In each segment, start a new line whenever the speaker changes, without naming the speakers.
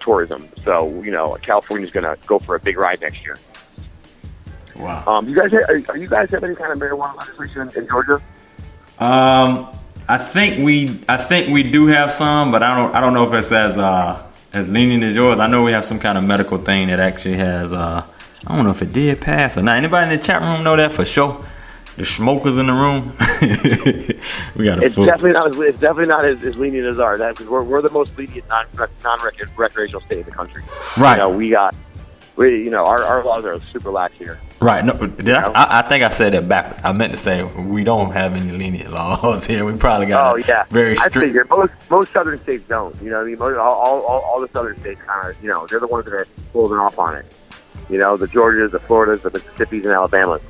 tourism. So, California's going to go for a big ride next year.
Wow.
Are you guys have any kind of marijuana legislation in Georgia?
I think we do have some, but I don't know if it's as lenient as yours. I know we have some kind of medical thing that actually has. I don't know if it did pass or not. Anybody in the chat room know that for sure? The smokers in the room. We got
It's definitely not as lenient as ours. Because we're the most lenient non-recreational state in the country.
Right.
Our laws are super lax here.
Right. No, I think I said that backwards. I meant to say we don't have any lenient laws here. We probably got very strict.
I figure most southern states don't. You know, all the southern states kind of, they're the ones that are holding off on it. The Georgias, the Floridas, the Mississippis, and Alabamas.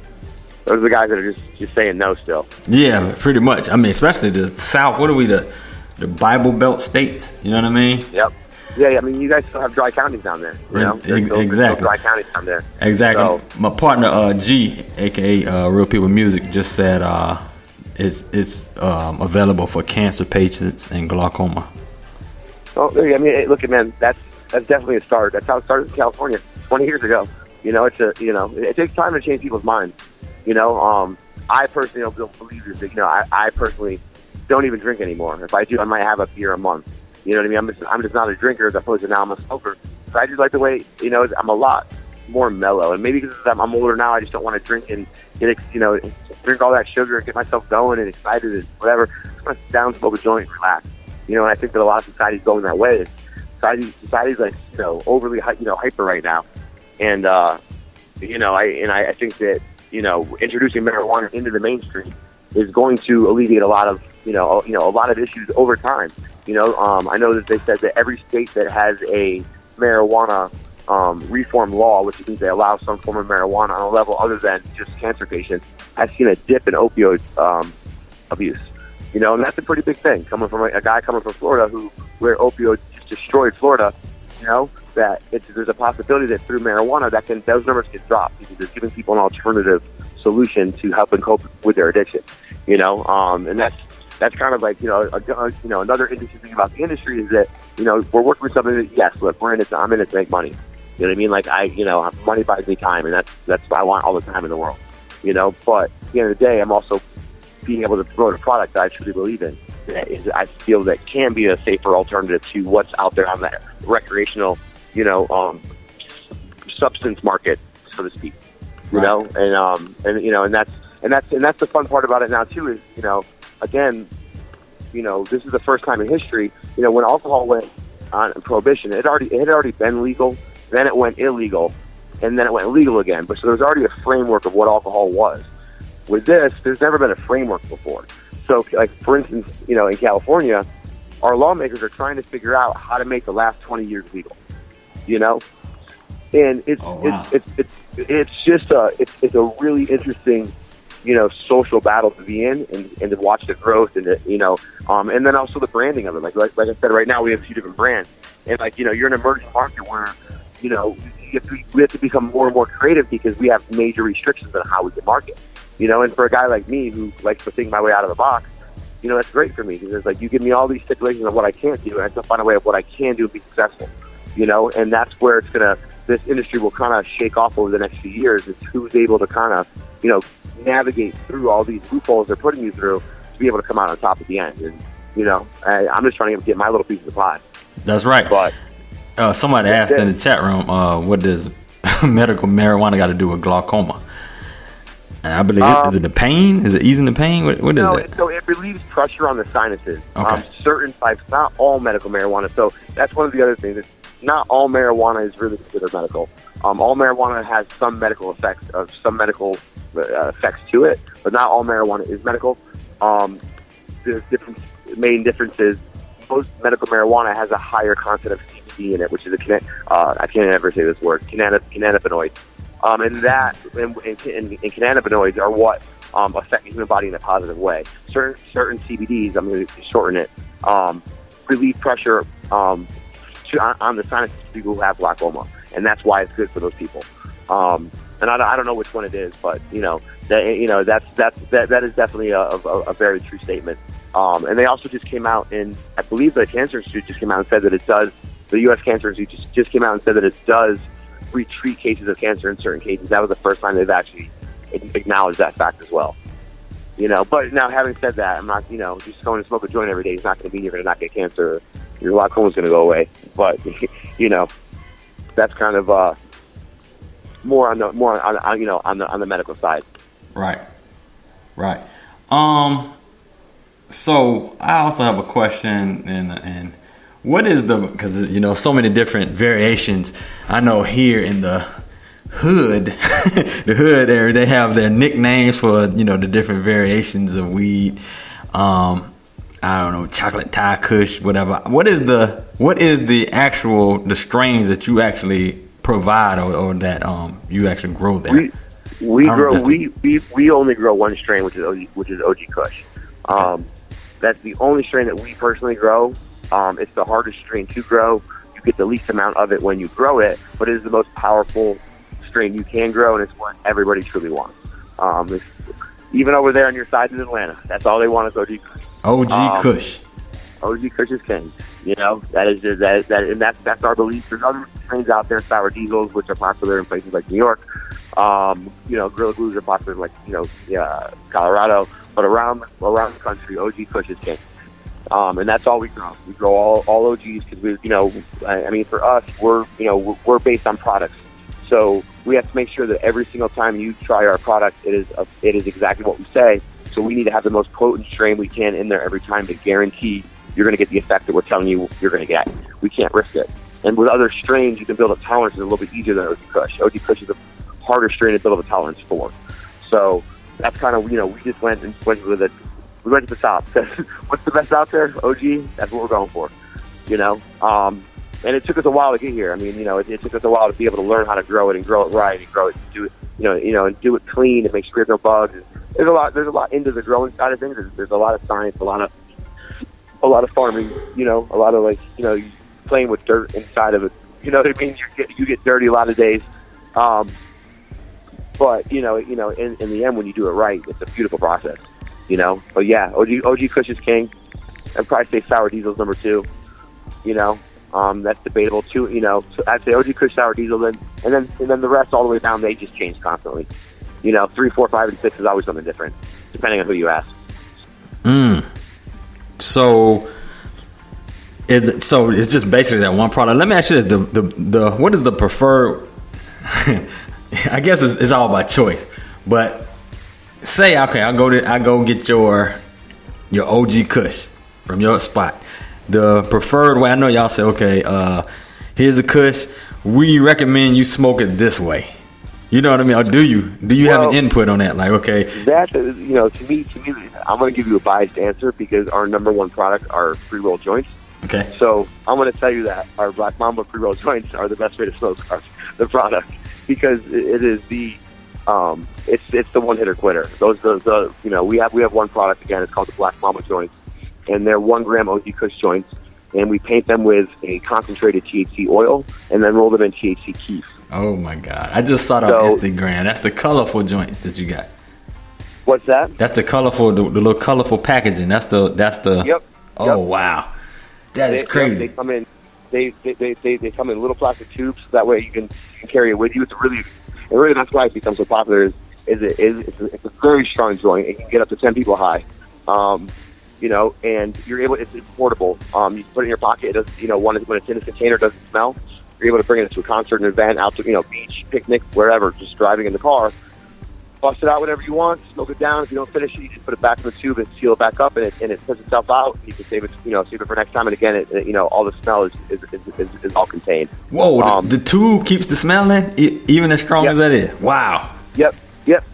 Those are the guys that are just saying no still.
Yeah, pretty much. I mean, especially the South. What are we, the Bible Belt states? You know what I mean?
Yep. Yeah, I mean, you guys still have dry counties down there.
Exactly.
Still dry counties down there.
Exactly.
So,
my partner, G, a.k.a. Real People Music, just said it's available for cancer patients and glaucoma.
Oh, I mean, look, man, that's definitely a start. That's how it started in California 20 years ago. It takes time to change people's minds. I personally don't believe this. I personally don't even drink anymore. If I do, I might have a beer a month. You know what I mean? I'm just not a drinker as opposed to now I'm a smoker. So I just like the way, I'm a lot more mellow. And maybe because I'm older now, I just don't want to drink and drink all that sugar and get myself going and excited and whatever. I just want to sit down, smoke a joint, and relax. And I think that a lot of society's going that way. Society's like, overly, hyper right now. And, I think that, introducing marijuana into the mainstream is going to alleviate a lot of, a lot of issues over time. I know that they said that every state that has a marijuana reform law, which means they allow some form of marijuana on a level other than just cancer patients, has seen a dip in opioid abuse. And that's a pretty big thing coming from a guy coming from Florida where opioids just destroyed Florida. That there's a possibility that through marijuana those numbers can drop because it's giving people an alternative solution to helping cope with their addiction. And that's kind of like another interesting thing about the industry is that we're working with something that yes, look, I'm in it to make money. You know what I mean? Like money buys me time, and that's I want all the time in the world. But at the end of the day, I'm also being able to promote a product that I truly believe in. I feel that can be a safer alternative to what's out there on the recreational, substance market, so to speak. And that's the fun part about it now too is again, this is the first time in history, when alcohol went on prohibition, it had already been legal, then it went illegal, and then it went legal again. But so there was already a framework of what alcohol was. With this, there's never been a framework before. So, like for instance, in California, our lawmakers are trying to figure out how to make the last 20 years legal. And it's just a really interesting, social battle to be in and to watch the growth and and then also the branding of it. Like I said, right now we have a few different brands, and you're in an emerging market where we have to become more and more creative because we have major restrictions on how we can market. And for a guy like me who likes to think my way out of the box, that's great for me because it's like you give me all these stipulations of what I can't do, and I have to find a way of what I can do and be successful. And that's where this industry will kind of shake off over the next few years. Is who's able to kind of navigate through all these loopholes they're putting you through to be able to come out on top at the end. And I'm just trying to get my little piece of the pie.
That's right. But somebody asked in the chat room, what does medical marijuana got to do with glaucoma? And I believe is it the pain? Is it easing the pain? What is it?
So it relieves pressure on the sinuses.
Okay.
Certain types, not all medical marijuana. So that's one of the other things. Not all marijuana is really considered medical. All marijuana has some medical effects to it, but not all marijuana is medical. The main difference is most medical marijuana has a higher content of CBD in it, which is I can't ever say this word, cannabinoid. And cannabinoids are what affect the human body in a positive way. Certain CBDs, I'm going to shorten it, relieve pressure on the sinuses of people who have glaucoma, and that's why it's good for those people. And I don't know which one it is, but that is definitely a very true statement. And they also just came out, and I believe the Cancer Institute just came out and said that it does the U.S. Cancer Institute just came out and said that it does retreat cases of cancer in certain cases. That was the first time they've actually acknowledged that fact as well. But now having said that, I'm not, just going to smoke a joint every day is not going to mean you're going to not get cancer. Your glaucoma's going to go away. But, that's kind of more on the medical side.
Right. So I also have a question, and what is because so many different variations. I know here in the hood, the hood area, they have their nicknames for the different variations of weed. I don't know, chocolate Thai Kush, whatever. What is the the strains that you actually provide or that you actually grow there?
We only grow one strain, which is OG Kush. That's the only strain that we personally grow. It's the hardest strain to grow. You get the least amount of it when you grow it, but it is the most powerful strain you can grow, and it's what everybody truly wants. Even over there on your side in Atlanta, that's all they want is OG Kush.
OG Kush.
OG Kush is king. That is just and that's our belief. There's other strains out there, sour diesels, which are popular in places like New York. Gorilla Glues are popular in Colorado, but around the country, OG Kush is king. And that's all we grow. We grow all OGs because for us, we're based on products. So we have to make sure that every single time you try our product, it is exactly what we say. So we need to have the most potent strain we can in there every time to guarantee you're going to get the effect that we're telling you you're going to get. We can't risk it. And with other strains, you can build a tolerance that's a little bit easier than OG Kush. OG Kush is a harder strain to build up a tolerance for. So that's kind of, we just went with it. We went to the top. What's the best out there? OG, that's what we're going for. And it took us a while to get here. It took us a while to be able to learn how to grow it and grow it right and grow it, and do it, and do it clean and make sure there's no bugs. There's a lot into the growing side of things. There's a lot of science, a lot of farming, a lot of playing with dirt inside of it. You know what I mean? You get dirty a lot of days. But in the end, when you do it right, it's a beautiful process. But yeah, OG Kush is king. I'd probably say sour diesel's number 2. That's debatable too. So I'd say OG Kush, sour diesel, and then the rest all the way down. They just change constantly. 3, 4, 5, and 6 is always something different, depending on who you ask.
So it's just basically that one product. Let me ask you this: the what is the preferred? I guess it's all by choice, but say okay, I go get your OG Kush from your spot. The preferred way, I know y'all say, okay, here's a Kush. We recommend you smoke it this way. You know what I mean? Or do you have an input on that? Like, okay,
that to me, I'm going to give you a biased answer because our number one product are pre-roll joints. Okay. So I'm going to tell you that our Black Mamba pre-roll joints are the best way to smoke the product because it is the it's the one hitter quitter. We have one product again. It's called the Black Mamba joints, and they're 1 gram OG Kush joints, and we paint them with a concentrated THC oil and then roll them in THC keef.
Oh my God! I just saw that on Instagram. That's the colorful joints that you got.
What's that?
That's the colorful, the little colorful packaging. That's the.
Yep.
Oh wow, that is crazy.
They come in. They come in little plastic tubes. That way you can carry it with you. It's really that's why it becomes so popular. It's a very strong joint. It can get up to 10 people high. And you're able. It's portable. You put it in your pocket. It does. When it's in a container, it doesn't smell. You're able to bring it to a concert, an event, out to beach, picnic, wherever. Just driving in the car, bust it out whatever you want, smoke it down. If you don't finish it, you just put it back in the tube and seal it back up, and it puts itself out. You can save it, save it for next time. And again, all the smell is all contained.
Whoa, the tube keeps the smell in, even as strong as that is. Wow.
Yep.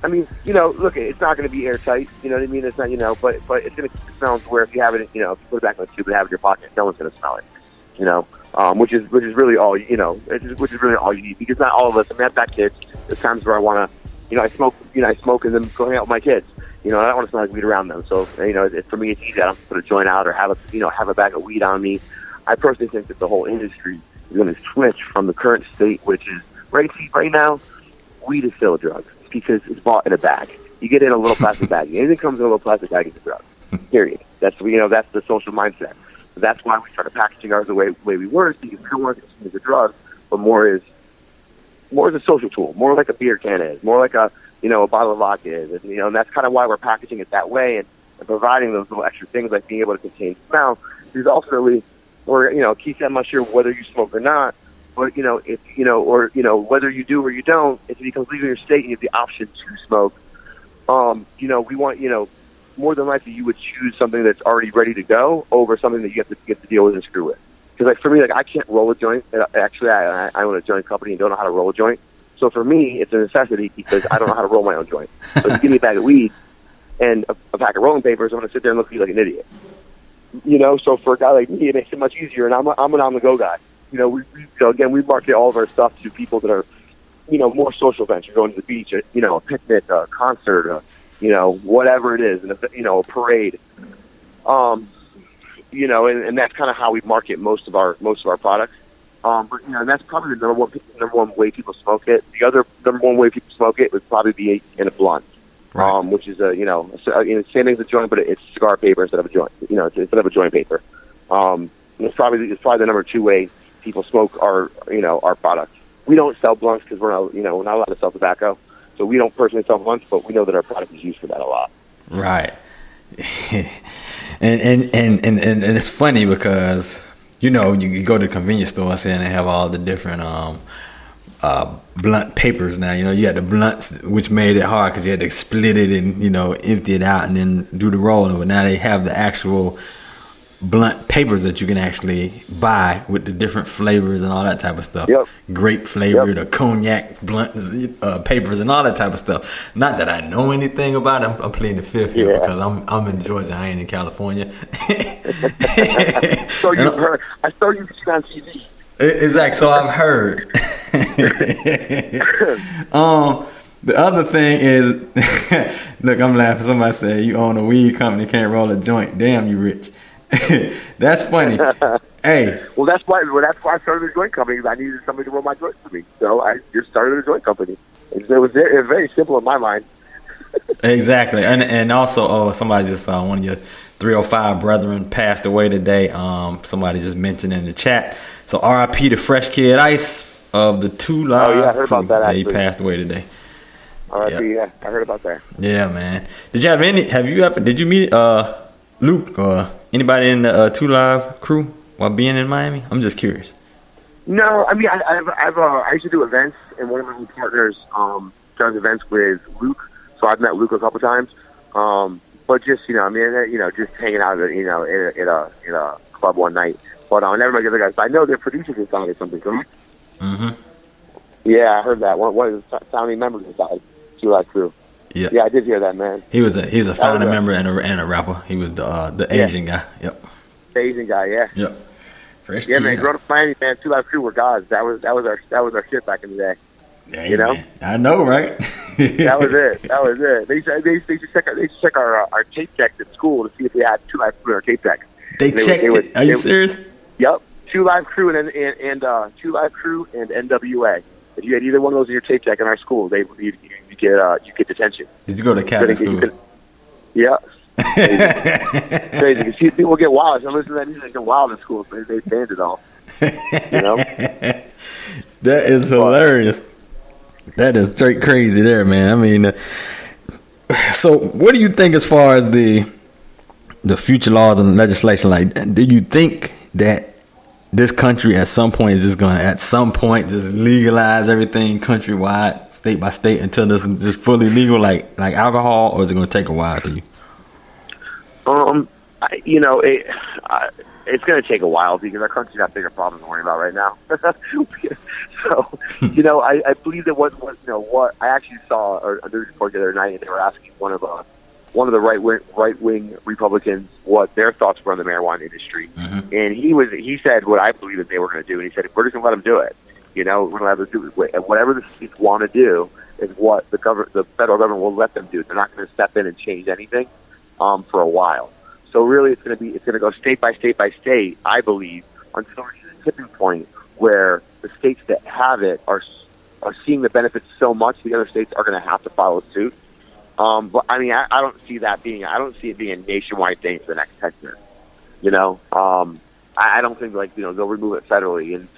I mean, look, it's not going to be airtight. You know what I mean? It's not, but it's going to keep the smell to where if you have it, if you put it back in the tube and have it in your pocket, no one's going to smell it. Which is really all which is really all you need, because not all of us. I've got kids. There's times where I want to, I smoke and then go hang out with my kids. I don't want to smell like weed around them. So for me, it's easy. I don't have to put a joint out or have a bag of weed on me. I personally think that the whole industry is going to switch from the current state, which is right now, weed is still a drug because it's bought in a bag. You get it in a little plastic bag. Anything comes in a little plastic bag is a drug. Period. That's that's the social mindset. That's why we started packaging ours the way we were, so you don't want to consume as a drug, but more as a social tool, more like a beer can is, more like a bottle of vodka is, and that's kind of why we're packaging it that way and providing those little extra things like being able to contain smell. Because ultimately, Kysii, I'm not sure whether you smoke or not, but if whether you do or you don't, if it becomes legal in your state and you have the option to smoke, we want more than likely you would choose something that's already ready to go over something that you have to deal with and screw with. Because like for me, like I can't roll a joint. Actually, I own a joint company and don't know how to roll a joint. So for me, it's a necessity because I don't know how to roll my own joint. So if you give me a bag of weed and a pack of rolling papers, I'm going to sit there and look at you like an idiot. So for a guy like me, it makes it much easier, and I'm an on-the-go guy. We market all of our stuff to people that are, more social events. You're going to the beach, a picnic, a concert, whatever it is, and a parade. And that's kind of how we market most of our products. But and that's probably the number one way people smoke it. The other number one way people smoke it would probably be in a blunt, right. Which is same thing as a joint, but it's cigar paper instead of a joint. Instead of a joint paper. It's probably the number two way people smoke our products. We don't sell blunts because we're not allowed to sell tobacco, so we don't personally sell blunts, but we know that our product is used for that a lot.
Right. and it's funny because you go to the convenience store and they have all the different blunt papers now. You had the blunts, which made it hard because you had to split it and empty it out and then do the rolling. But now they have the actual blunt papers that you can actually buy with the different flavors and all that type of stuff.
Yep.
Grape flavored or cognac blunt papers and all that type of stuff. Not that I know anything about it. I'm pleading the fifth here because I'm in Georgia. I ain't in California.
I saw you on TV.
Exactly. So I've heard. The other thing is, look, I'm laughing. Somebody said you own a weed company, can't roll a joint. Damn, you rich. That's funny. Hey.
Well, that's why I started a joint company, because I needed somebody to roll my joint for me. So I just started a joint company. It was very simple in my mind.
Exactly. And also, somebody just saw one of your 305 brethren passed away today. Somebody just mentioned in the chat. So RIP to Fresh Kid Ice of the 2 Live.
Oh, yeah, I heard about that, actually.
He passed away today.
RIP, yeah, I heard about that.
Yeah, man. Did you meet Luke or anybody in the 2 Live crew while being in Miami? I'm just curious.
No, I mean, I used to do events, and one of my partners does events with Luke, so I've met Luke a couple times. But just just hanging out at a club one night. But I never met the other guys. But I know their producers inside or something, correct? Mm-hmm. Yeah, I heard that. One of the founding members inside 2 Live crew. Yeah, I did hear that, man.
He was a founding member and a rapper. He was the Asian guy. Yep.
The Asian guy, yeah.
Yep. Fresh
yeah, man. Growing up in Miami, man, 2 Live crew were gods. That was our shit back in the day.
Yeah, man. I know, right?
That was it. They used to check our tape decks at school to see if we had 2 Live crew in our tape deck.
They checked it. Are you serious?
Yep. 2 Live crew and 2 Live crew and NWA. If you had either one of those in your tape deck in our school, you get detention.
Did you go to Catholic school?
Yeah. Crazy. You see people get wild. I listen to that music, they get wild in school. So they banned it all.
That is hilarious. That is straight crazy there, man. I mean, so what do you think as far as the future laws and legislation? Like, do you think that this country at some point is just going to just legalize everything countrywide, state by state, until this is just fully legal, like alcohol, or is it going to take a while to you?
It's going to take a while because our country's got bigger problems to worry about right now. So, I believe that what I actually saw a news report the other night, and they were asking one of the right wing Republicans what their thoughts were on the marijuana industry, and he said what I believe that they were going to do, and he said we're just going to let them do it. We're going to let them do it. And whatever the states want to do is what the federal government will let them do. They're not going to step in and change anything for a while. So really, it's going to go state by state by state, I believe, until we reach a tipping point where the states that have it are seeing the benefits so much, the other states are going to have to follow suit. But I mean, I don't see it being a nationwide thing for the next 10 years. I don't think, like, they'll remove it federally. And